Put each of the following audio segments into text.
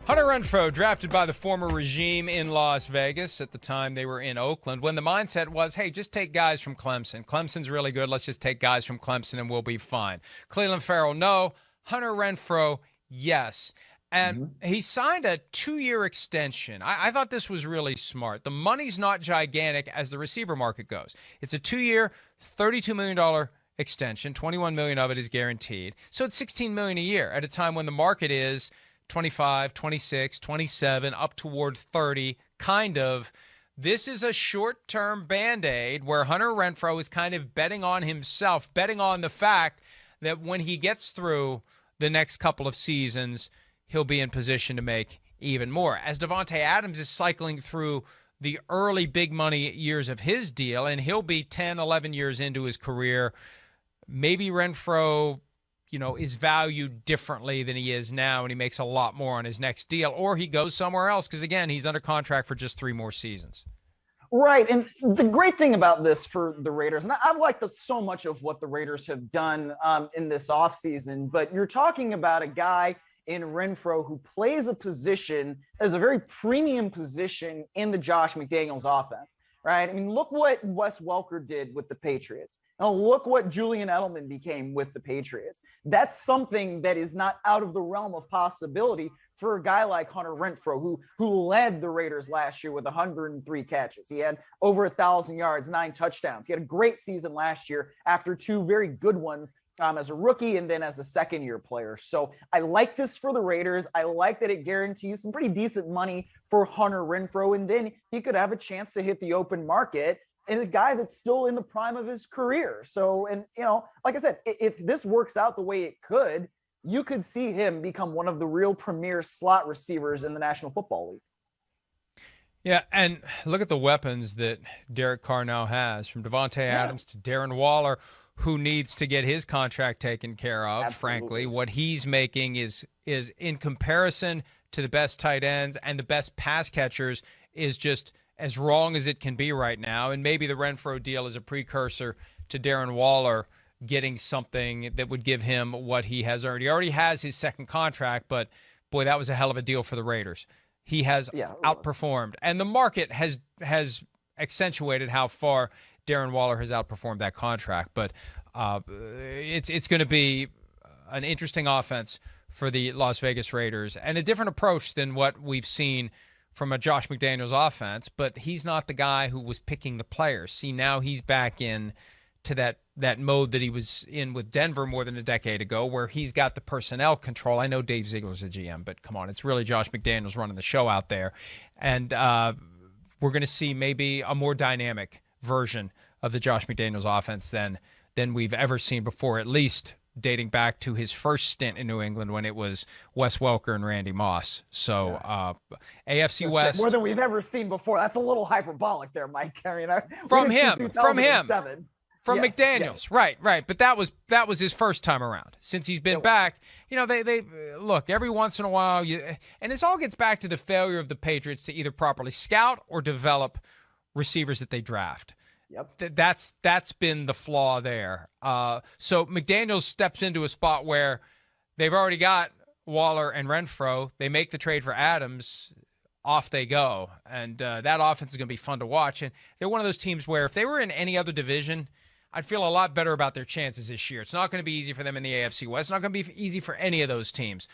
Hunter Renfrow, drafted by the former regime in Las Vegas. At the time, they were in Oakland, when the mindset was, hey, just take guys from Clemson. Clemson's really good. Let's just take guys from Clemson and we'll be fine. Clelin Ferrell, no. Hunter Renfrow, yes. And he signed a 2-year extension. I thought this was really smart. The money's not gigantic as the receiver market goes. It's a 2-year, $32 million extension. $21 million of it is guaranteed. So it's $16 million a year at a time when the market is 25, 26, 27, up toward 30, kind of. This is a short-term Band-Aid where Hunter Renfrow is kind of betting on himself, betting on the fact that when he gets through the next couple of seasons, he'll be in position to make even more. As Davante Adams is cycling through the early big money years of his deal, and he'll be 10, 11 years into his career, maybe Renfrow is valued differently than he is now, and he makes a lot more on his next deal, or he goes somewhere else because, again, he's under contract for just 3 more seasons. Right, and the great thing about this for the Raiders, and I've liked so much of what the Raiders have done in this offseason, but you're talking about a guy in Renfrow who plays a position as a very premium position in the Josh McDaniels offense, right? I mean, look what Wes Welker did with the Patriots. Now, look what Julian Edelman became with the Patriots. That's something that is not out of the realm of possibility for a guy like Hunter Renfrow, who led the Raiders last year with 103 catches. He had over 1,000 yards, 9 touchdowns. He had a great season last year after 2 very good ones as a rookie and then as a second-year player. So I like this for the Raiders. I like that it guarantees some pretty decent money for Hunter Renfrow, and then he could have a chance to hit the open market, and a guy that's still in the prime of his career. So, and like I said, if this works out the way it could, you could see him become one of the real premier slot receivers in the National Football League. Yeah, and look at the weapons that Derek Carr now has, from Davante Adams to Darren Waller, who needs to get his contract taken care of. Absolutely. Frankly, what he's making is in comparison to the best tight ends and the best pass catchers is just as wrong as it can be right now. And maybe the Renfrow deal is a precursor to Darren Waller getting something that would give him what he has earned. He already has his second contract, but boy, that was a hell of a deal for the Raiders. He has outperformed, and the market has accentuated how far Darren Waller has outperformed that contract. But it's going to be an interesting offense for the Las Vegas Raiders, and a different approach than what we've seen from a Josh McDaniels offense, but he's not the guy who was picking the players. See, now he's back in to that mode that he was in with Denver more than a decade ago, where he's got the personnel control. I know Dave Ziegler's the GM, but come on, it's really Josh McDaniels running the show out there. And we're going to see maybe a more dynamic version of the Josh McDaniels offense than we've ever seen before, at least dating back to his first stint in New England when it was Wes Welker and Randy Moss. So AFC West. More than we've ever seen before. That's a little hyperbolic there, Mike. I mean, from McDaniels. Yes. Right. But that was his first time around. Since he's been back, they look, every once in a while, and this all gets back to the failure of the Patriots to either properly scout or develop receivers that they draft. Yep. That's been the flaw there. So McDaniels steps into a spot where they've already got Waller and Renfrow. They make the trade for Adams. Off they go. And that offense is going to be fun to watch. And they're one of those teams where if they were in any other division, I'd feel a lot better about their chances this year. It's not going to be easy for them in the AFC West. It's not going to be easy for any of those teams.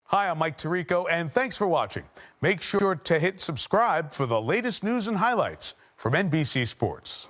Hi, I'm Mike Tirico, and thanks for watching. Make sure to hit subscribe for the latest news and highlights from NBC Sports.